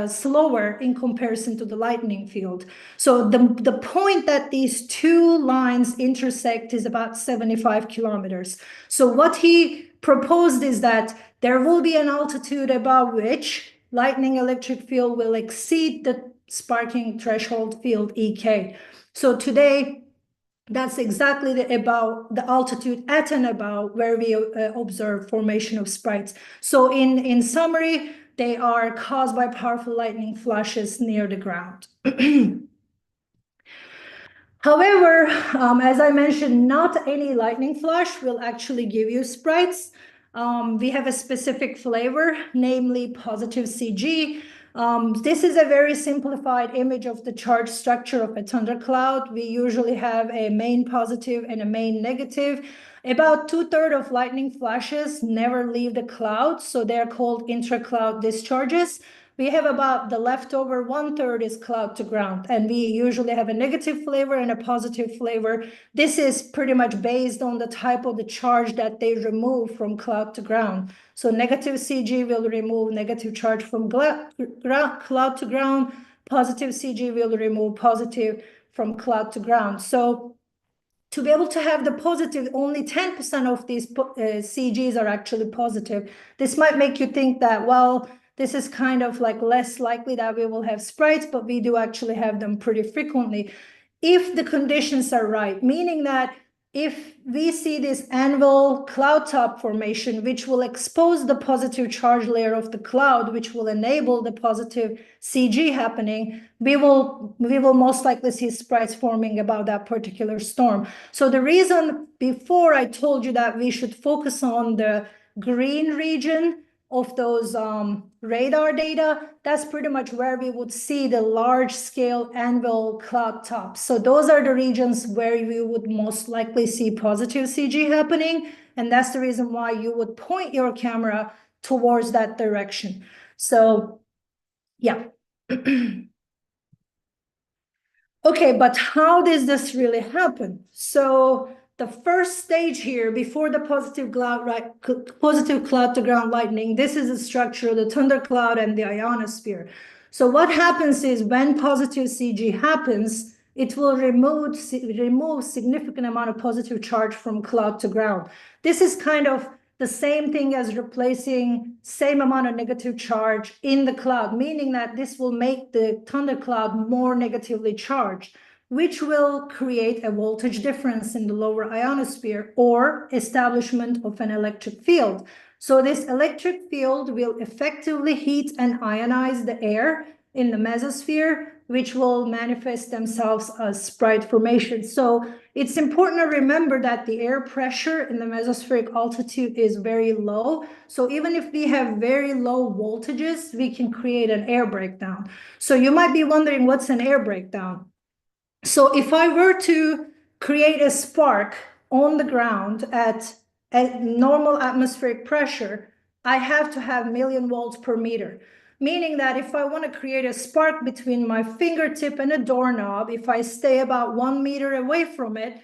slower in comparison to the lightning field. So the point that these two lines intersect is about 75 kilometers. So what he proposed is that there will be an altitude above which lightning electric field will exceed the sparking threshold field EK. So today, that's exactly about the altitude at and about where we observe formation of sprites. So in summary, they are caused by powerful lightning flashes near the ground. However, as I mentioned, not any lightning flash will actually give you sprites. We have a specific flavor, namely positive CG. This is a very simplified image of the charge structure of a thundercloud. We usually have a main positive and a main negative. About 2/3 of lightning flashes never leave the cloud, so they're called intra-cloud discharges. We have about the leftover 1/3 is cloud to ground, and we usually have a negative flavor and a positive flavor. This is pretty much based on the type of the charge that they remove from cloud to ground. So negative CG will remove negative charge from cloud to ground. Positive CG will remove positive from cloud to ground. So to be able to have the positive, only 10% of these CGs are actually positive. This might make you think that, well, this is kind of like less likely that we will have sprites, but we do actually have them pretty frequently if the conditions are right, meaning that if we see this anvil cloud top formation, which will expose the positive charge layer of the cloud, which will enable the positive CG happening, we will most likely see sprites forming about that particular storm. So the reason before I told you that we should focus on the green region of those radar data, that's pretty much where we would see the large scale anvil cloud tops. So those are the regions where we would most likely see positive CG happening. And that's the reason why you would point your camera towards that direction. So yeah. Okay, but how does this really happen? So the first stage here, before the positive cloud to ground lightning, this is the structure of the thundercloud and the ionosphere. So what happens is when positive CG happens, it will remove significant amount of positive charge from cloud to ground. This is kind of the same thing as replacing same amount of negative charge in the cloud, meaning that this will make the thundercloud more negatively charged, which will create a voltage difference in the lower ionosphere or establishment of an electric field. So this electric field will effectively heat and ionize the air in the mesosphere, which will manifest themselves as Sprite formation. So it's important to remember that the air pressure in the mesospheric altitude is very low. So even if we have very low voltages, we can create an air breakdown. So you might be wondering, what's an air breakdown? So if I were to create a spark on the ground at normal atmospheric pressure, I have to have 1,000,000 volts per meter. Meaning that if I want to create a spark between my fingertip and a doorknob, if I stay about 1 meter away from it,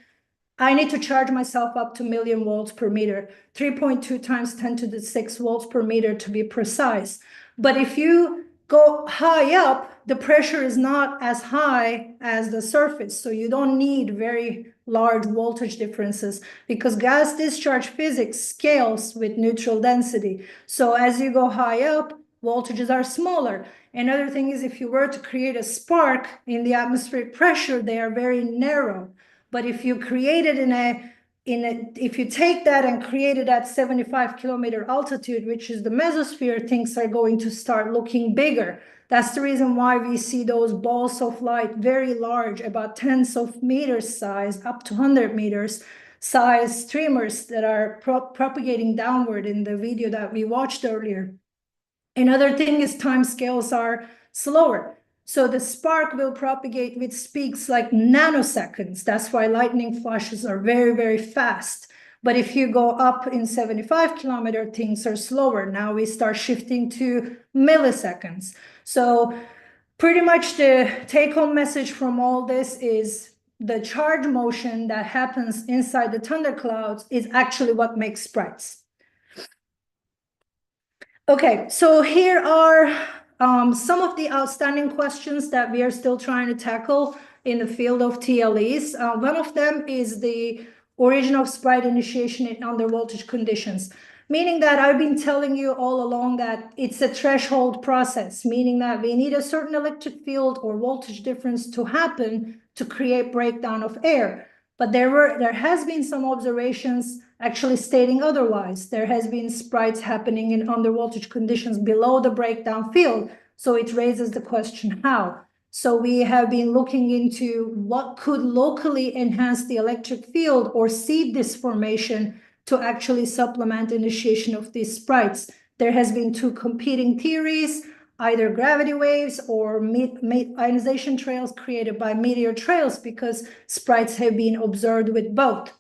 I need to charge myself up to 1,000,000 volts per meter, 3.2 times 10 to the 6 volts per meter to be precise. But if you go high up, the pressure is not as high as the surface. So you don't need very large voltage differences because gas discharge physics scales with neutral density. So as you go high up, voltages are smaller. Another thing is if you were to create a spark in the atmospheric pressure, they are very narrow. But if you create it if you take that and create it at 75-kilometer altitude, which is the mesosphere, things are going to start looking bigger. That's the reason why we see those balls of light very large, about tens of meters size, up to 100 meters size streamers that are propagating downward in the video that we watched earlier. Another thing is time scales are slower. So the spark will propagate with speeds like nanoseconds. That's why lightning flashes are very, very fast. But if you go up in 75-kilometer, things are slower. Now we start shifting to milliseconds. So pretty much the take-home message from all this is the charge motion that happens inside the thunderclouds is actually what makes sprites. Okay, so here are some of the outstanding questions that we are still trying to tackle in the field of TLEs. One of them is the origin of Sprite initiation in undervoltage conditions, meaning that I've been telling you all along that it's a threshold process, meaning that we need a certain electric field or voltage difference to happen to create breakdown of air. But there has been some observations actually stating otherwise. There has been sprites happening in undervoltage conditions below the breakdown field. So it raises the question, how? So we have been looking into what could locally enhance the electric field or seed this formation to actually supplement initiation of these sprites. There has been two competing theories, either gravity waves or ionization trails created by meteor trails, because sprites have been observed with both.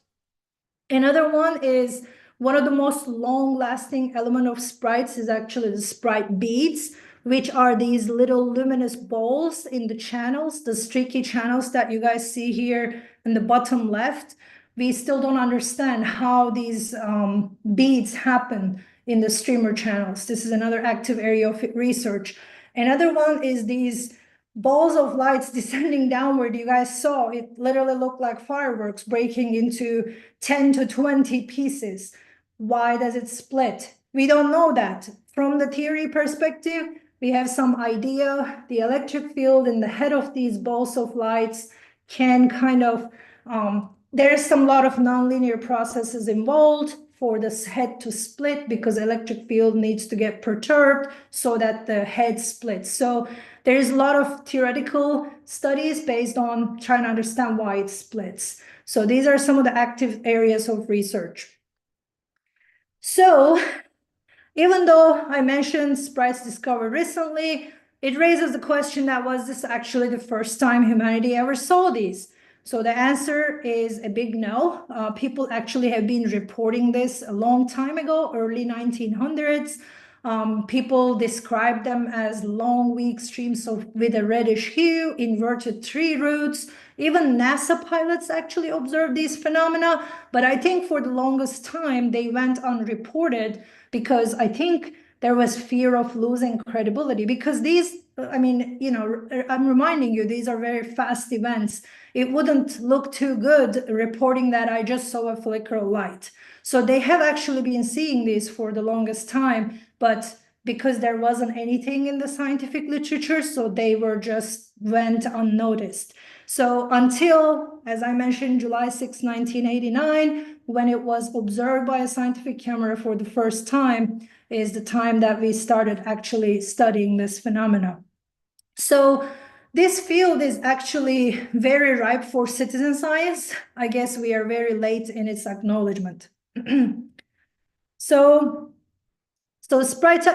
Another one is one of the most long-lasting element of sprites is actually the sprite beads, which are these little luminous balls in the channels, the streaky channels that you guys see here in the bottom left. We still don't understand how these beads happen in the streamer channels. This is another active area of research. Another one is these balls of lights descending downward. You guys saw it literally looked like fireworks breaking into 10 to 20 pieces. Why does it split? We don't know that. From the theory perspective, we have some idea. The electric field in the head of these balls of lights can kind of there's some lot of nonlinear processes involved for this head to split because electric field needs to get perturbed so that the head splits. So there's a lot of theoretical studies based on trying to understand why it splits. So these are some of the active areas of research. So even though I mentioned sprites discovered recently, it raises the question that was this actually the first time humanity ever saw these? So the answer is a big no. People actually have been reporting this a long time ago, early 1900s. People described them as long, weak streams with a reddish hue, inverted tree roots. Even NASA pilots actually observed these phenomena, but I think for the longest time they went unreported because I think there was fear of losing credibility because these, I mean, you know, I'm reminding you, these are very fast events. It wouldn't look too good reporting that I just saw a flicker of light. So they have actually been seeing these for the longest time, but because there wasn't anything in the scientific literature, so they were just went unnoticed. So until, as I mentioned, July 6, 1989, when it was observed by a scientific camera for the first time, is the time that we started actually studying this phenomena. So this field is actually very ripe for citizen science. I guess we are very late in its acknowledgement. So Sprite,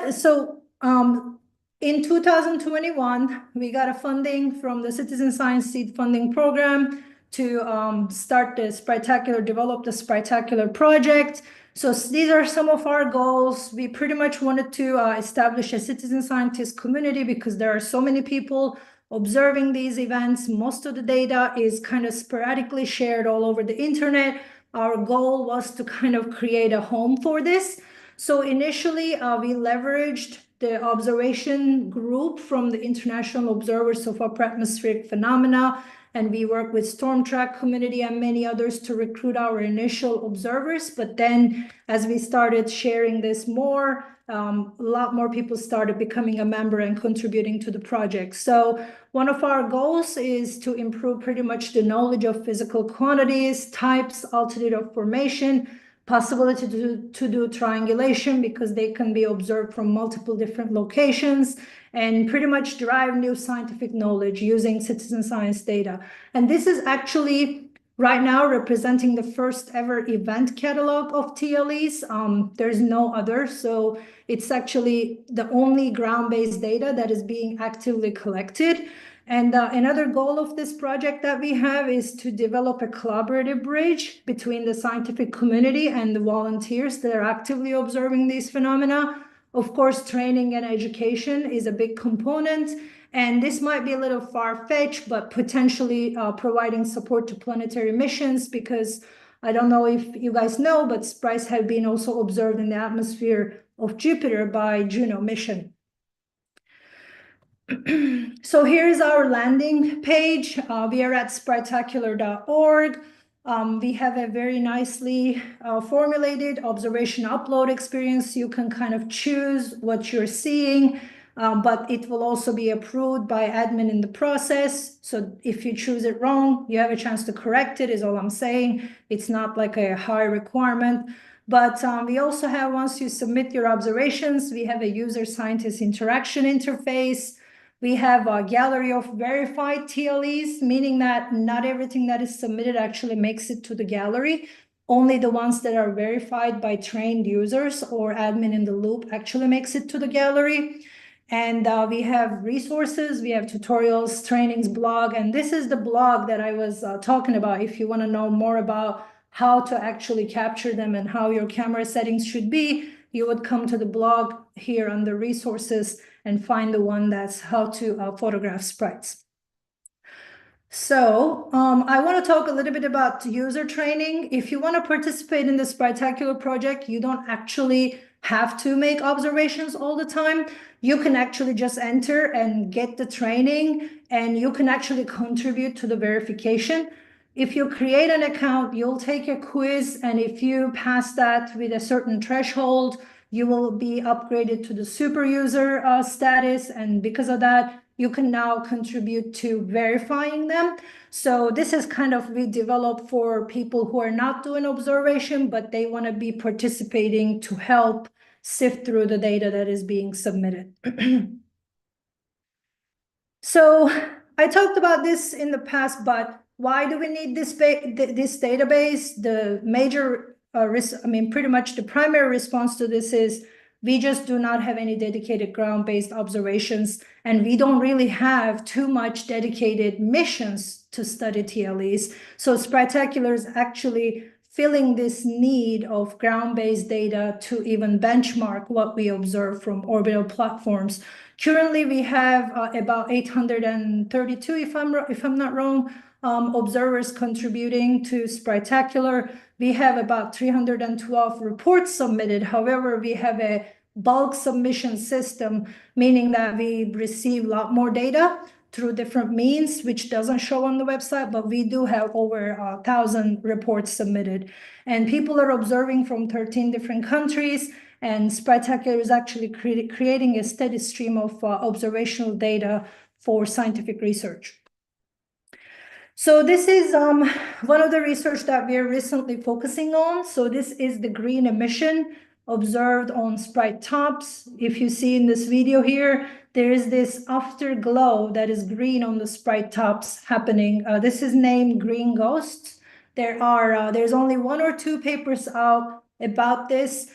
in 2021, we got a funding from the Citizen Science Seed Funding Program to start the Spritacular, develop the Spritacular project. So these are some of our goals. We pretty much wanted to establish a citizen scientist community because there are so many people observing these events. Most of the data is kind of sporadically shared all over the internet. Our goal was to kind of create a home for this. So initially, we leveraged the observation group from the International Observers of Upper Atmospheric Phenomena, and we worked with Storm Track community and many others to recruit our initial observers. But then as we started sharing this more, a lot more people started becoming a member and contributing to the project. So one of our goals is to improve pretty much the knowledge of physical quantities, types, altitude of formation, possibility to do triangulation because they can be observed from multiple different locations, and pretty much derive new scientific knowledge using citizen science data. And this is actually right now representing the first ever event catalog of TLEs. There's no other, so it's actually the only ground-based data that is being actively collected. And another goal of this project that we have is to develop a collaborative bridge between the scientific community and the volunteers that are actively observing these phenomena. Of course, training and education is a big component, and this might be a little far-fetched, but potentially providing support to planetary missions, because I don't know if you guys know, but sprites have been also observed in the atmosphere of Jupiter by Juno mission. So here's our landing page. We are at spritacular.org. We have a very nicely formulated observation upload experience. You can kind of choose what you're seeing, but it will also be approved by admin in the process. So if you choose it wrong, you have a chance to correct it, is all I'm saying. It's not like a high requirement. But we also have, once you submit your observations, we have a user-scientist interaction interface. We have a gallery of verified TLEs, meaning that not everything that is submitted actually makes it to the gallery. Only the ones that are verified by trained users or admin in the loop actually makes it to the gallery. And we have resources, we have tutorials, trainings, blog, and this is the blog that I was talking about. If you want to know more about how to actually capture them and how your camera settings should be, you would come to the blog here under resources and find the one that's how to photograph sprites. So I want to talk a little bit about user training. If you want to participate in the Spritacular project, you don't actually have to make observations all the time. You can actually just enter and get the training, and you can actually contribute to the verification. If you create an account, you'll take a quiz, and if you pass that with a certain threshold, you will be upgraded to the super user status. And because of that, you can now contribute to verifying them. So this is kind of we developed for people who are not doing observation, but they want to be participating to help sift through the data that is being submitted. So I talked about this in the past, but why do we need this database? The major pretty much the primary response to this is we just do not have any dedicated ground-based observations, and we don't really have too much dedicated missions to study TLEs. So Spritacular is actually filling this need of ground-based data to even benchmark what we observe from orbital platforms. Currently, we have about 832, if I'm not wrong, observers contributing to Spritacular. We have about 312 reports submitted. However, we have a bulk submission system, meaning that we receive a lot more data through different means, which doesn't show on the website, but we do have over 1,000 reports submitted. And people are observing from 13 different countries, and Spritacular is actually creating a steady stream of observational data for scientific research. So this is one of the research that we are recently focusing on. So this is the green emission observed on Sprite tops. If you see in this video here, there is this afterglow that is green on the Sprite tops happening. This is named Green Ghosts. There's only 1 or 2 papers out about this.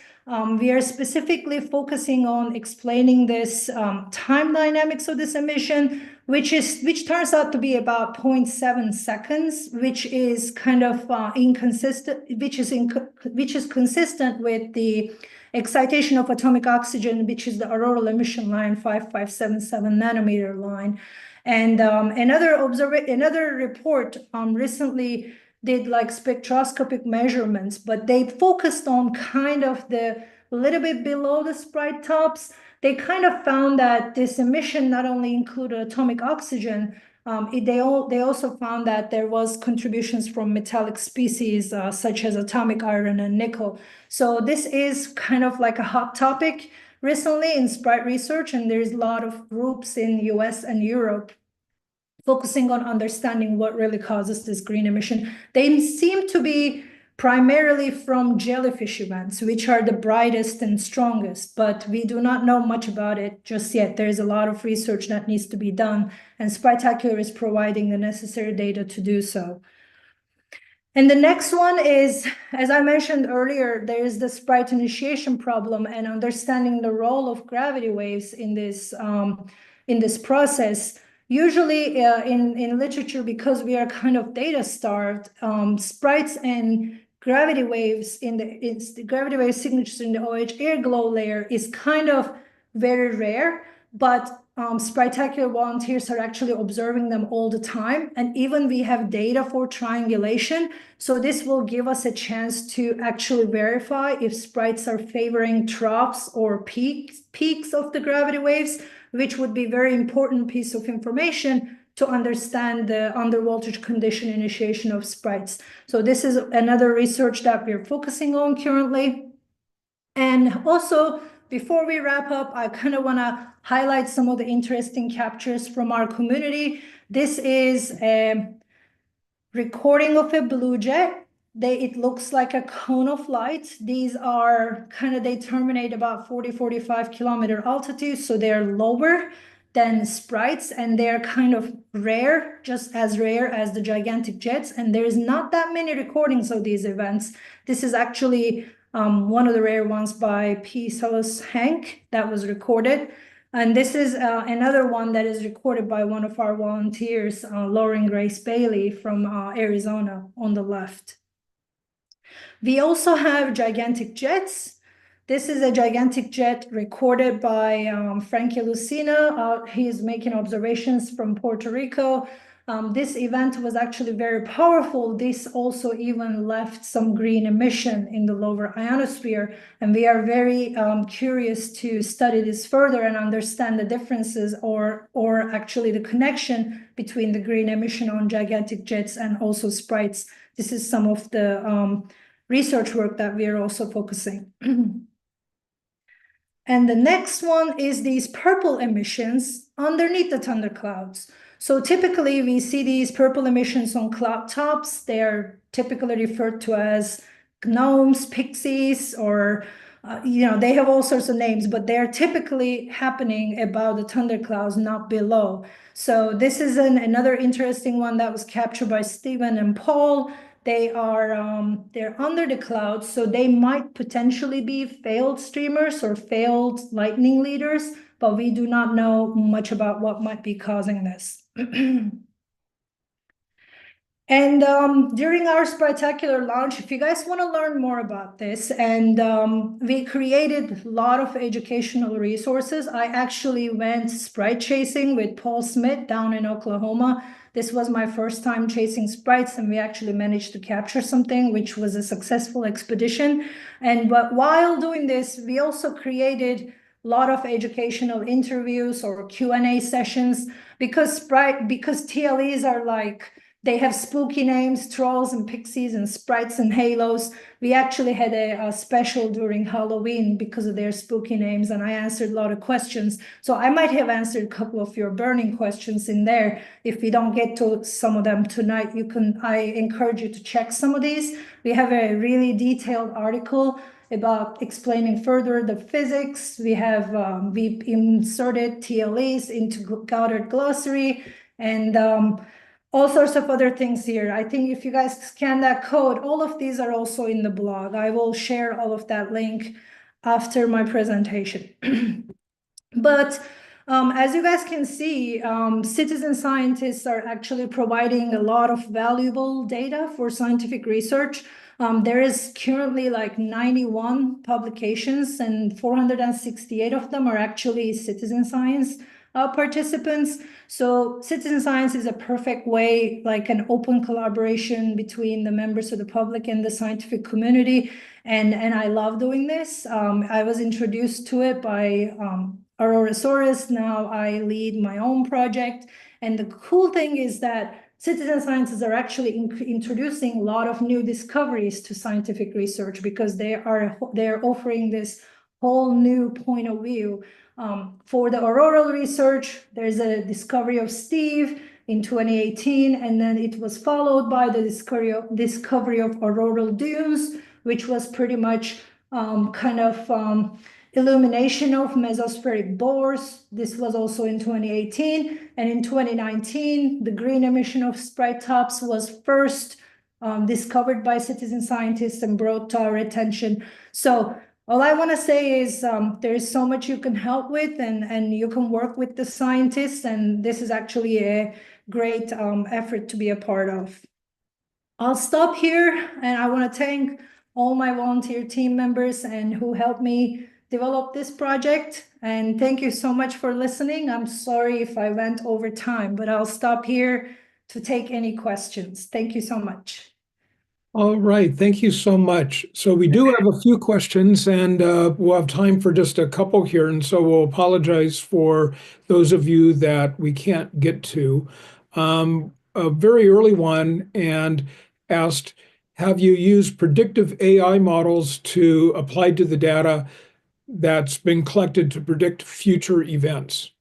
We are specifically focusing on explaining this time dynamics of this emission, which turns out to be about 0.7 seconds, which is kind of inconsistent, which is consistent with the excitation of atomic oxygen, which is the auroral emission line 5577 nanometer line. And another report recently did like spectroscopic measurements, but they focused on kind of the little bit below the Sprite tops. They kind of found that this emission not only included atomic oxygen, they also found that there was contributions from metallic species such as atomic iron and nickel. So this is kind of like a hot topic recently in Sprite research, and there's a lot of groups in US and Europe focusing on understanding what really causes this green emission. They seem to be primarily from jellyfish events, which are the brightest and strongest, but we do not know much about it just yet. There's a lot of research that needs to be done, and Spritacular is providing the necessary data to do so. And the next one is, as I mentioned earlier, there is the Sprite initiation problem and understanding the role of gravity waves in this process. Usually in literature, because we are kind of data starved, sprites and gravity waves gravity wave signatures in the OH air glow layer is kind of very rare, but Spritacular volunteers are actually observing them all the time. And even we have data for triangulation. So this will give us a chance to actually verify if sprites are favoring troughs or peaks of the gravity waves, which would be a very important piece of information to understand the undervoltage condition initiation of sprites. So this is another research that we're focusing on currently. And also, before we wrap up, I kind of want to highlight some of the interesting captures from our community. This is a recording of a blue jet. It looks like a cone of light. These are they terminate about 40-45 kilometer altitude, so they're lower than sprites, and they're kind of rare, just as rare as the gigantic jets, and there's not that many recordings of these events. This is actually one of the rare ones by P. Salas Hank that was recorded. And this is another one that is recorded by one of our volunteers, Lauren Grace Bailey from Arizona on the left. We also have gigantic jets. This is a gigantic jet recorded by Frankie Lucina. He is making observations from Puerto Rico. This event was actually very powerful. This also even left some green emission in the lower ionosphere. And we are very curious to study this further and understand the differences or actually the connection between the green emission on gigantic jets and also sprites. This is some of the research work that we are also focusing. And the next one is these purple emissions underneath the thunderclouds. So typically we see these purple emissions on cloud tops. They are typically referred to as gnomes, pixies, or they have all sorts of names, but they're typically happening above the thunderclouds, not below. So this is another interesting one that was captured by Stephen and Paul. They're under the clouds, so they might potentially be failed streamers or failed lightning leaders, but we do not know much about what might be causing this. And during our Spritacular launch, if you guys want to learn more about this, and we created a lot of educational resources. I actually went sprite chasing with Paul Smith down in Oklahoma. This was my first time chasing sprites, and we actually managed to capture something, which was a successful expedition. But while doing this, we also created a lot of educational interviews or Q&A sessions because TLEs are like, they have spooky names, trolls and pixies and sprites and halos. We actually had a special during Halloween because of their spooky names, and I answered a lot of questions. So I might have answered a couple of your burning questions in there. If we don't get to some of them tonight, I encourage you to check some of these. We have a really detailed article about explaining further the physics. We inserted TLEs into Goddard glossary and all sorts of other things here. I think if you guys scan that code, all of these are also in the blog. I will share all of that link after my presentation. But as you guys can see, citizen scientists are actually providing a lot of valuable data for scientific research. There is currently like 91 publications, and 468 of them are actually citizen science participants. So citizen science is a perfect way, like an open collaboration between the members of the public and the scientific community. And I love doing this. I was introduced to it by Aurorasaurus. Now I lead my own project. And the cool thing is that citizen scientists are actually introducing a lot of new discoveries to scientific research because they're offering this whole new point of view. For the auroral research, there's a discovery of Steve in 2018, and then it was followed by the discovery of auroral dunes, which was pretty much illumination of mesospheric bores. This was also in 2018. And in 2019, the green emission of Sprite tops was first discovered by citizen scientists and brought to our attention. So all I want to say is there is so much you can help with, and you can work with the scientists, and this is actually a great effort to be a part of. I'll stop here, and I want to thank all my volunteer team members and who helped me develop this project. And thank you so much for listening. I'm sorry if I went over time, but I'll stop here to take any questions. Thank you so much. All right, thank you so much. So we do have a few questions, and we'll have time for just a couple here, and so we'll apologize for those of you that we can't get to. A very early one and asked, have you used predictive AI models to apply to the data that's been collected to predict future events?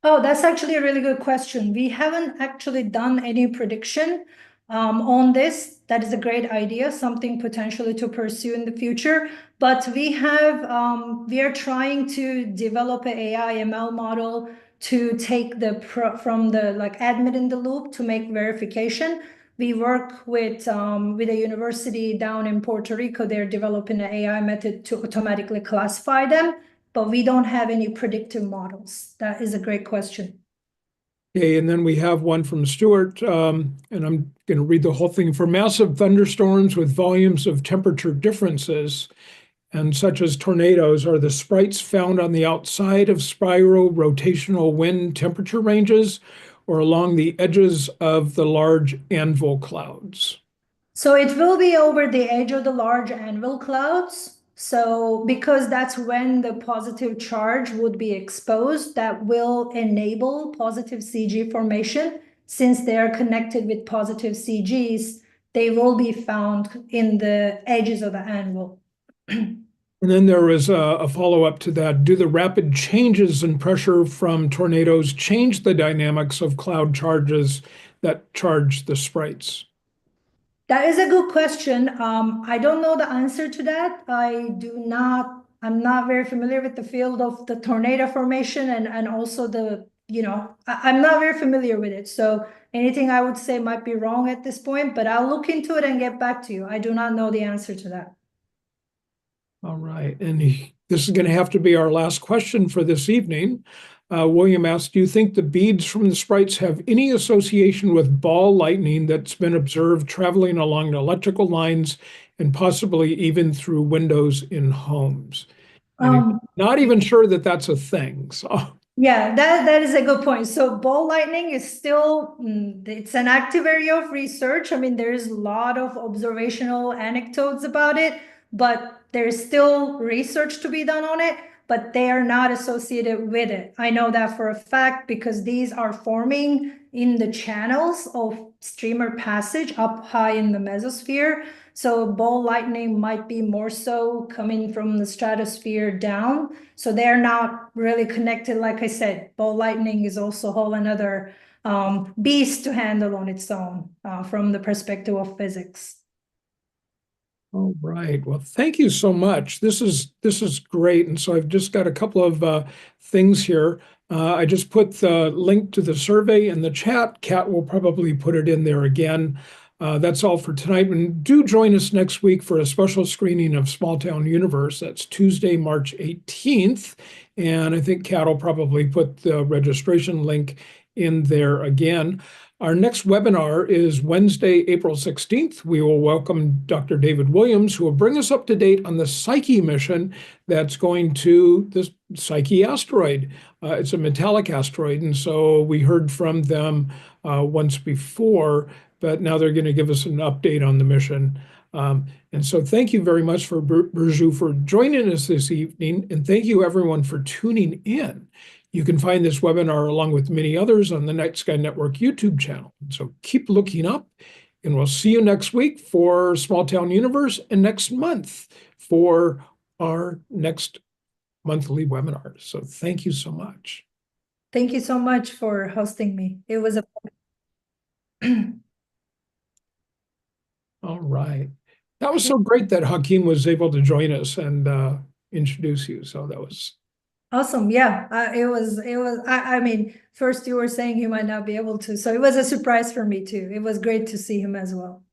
Oh, that's actually a really good question. We haven't actually done any prediction on this. That is a great idea, something potentially to pursue in the future. But we are trying to develop an AI ML model to take from the admin in the loop to make verification. We work with a university down in Puerto Rico. They're developing an AI method to automatically classify them, but we don't have any predictive models. That is a great question. Okay, and then we have one from Stuart, and I'm going to read the whole thing. For massive thunderstorms with volumes of temperature differences, and such as tornadoes, are the sprites found on the outside of spiral rotational wind temperature ranges or along the edges of the large anvil clouds? So it will be over the edge of the large anvil clouds. So because that's when the positive charge would be exposed, that will enable positive CG formation. Since they are connected with positive CGs, they will be found in the edges of the anvil. And then there was a follow-up to that. Do the rapid changes in pressure from tornadoes change the dynamics of cloud charges that charge the sprites? That is a good question. I don't know the answer to that. I'm not very familiar with the field of the tornado formation and also I'm not very familiar with it. So anything I would say might be wrong at this point, but I'll look into it and get back to you. I do not know the answer to that. All right. And this is going to have to be our last question for this evening. William asked, do you think the beads from the sprites have any association with ball lightning that's been observed traveling along electrical lines and possibly even through windows in homes? And not even sure that that's a thing. So yeah, that is a good point. So ball lightning is still, it's an active area of research. I mean, there's a lot of observational anecdotes about it, but there's still research to be done on it, but they are not associated with it. I know that for a fact because these are forming in the channels of streamer passage up high in the mesosphere. So ball lightning might be more so coming from the stratosphere down. So they're not really connected. Like I said, ball lightning is also a whole another beast to handle on its own from the perspective of physics. all right. Well, thank you so much. This is great. And so I've just got a couple of things here. I just put the link to the survey in the chat. Kat will probably put it in there again. That's all for tonight. And do join us next week for a special screening of Small Town Universe. That's Tuesday, March 18th. And I think Kat will probably put the registration link in there again. Our next webinar is Wednesday, April 16th. We will welcome Dr. David Williams, who will bring us up to date on the Psyche mission that's going to the Psyche asteroid. It's a metallic asteroid, and so we heard from them once before, but now they're going to give us an update on the mission. And so thank you very much for Burcu for joining us this evening, and thank you everyone for tuning in. You can find this webinar along with many others on the Night Sky Network YouTube channel. So keep looking up, and we'll see you next week for Small Town Universe and next month for our next monthly webinar. So thank you so much. Thank you so much for hosting me. It was a All right. That was so great that Hakeem was able to join us and introduce you. So that was awesome. Yeah, I mean, first you were saying he might not be able to, so it was a surprise for me too. It was great to see him as well.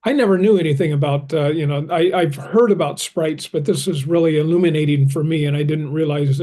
I never knew anything about, I've heard about sprites, but this is really illuminating for me, and I didn't realize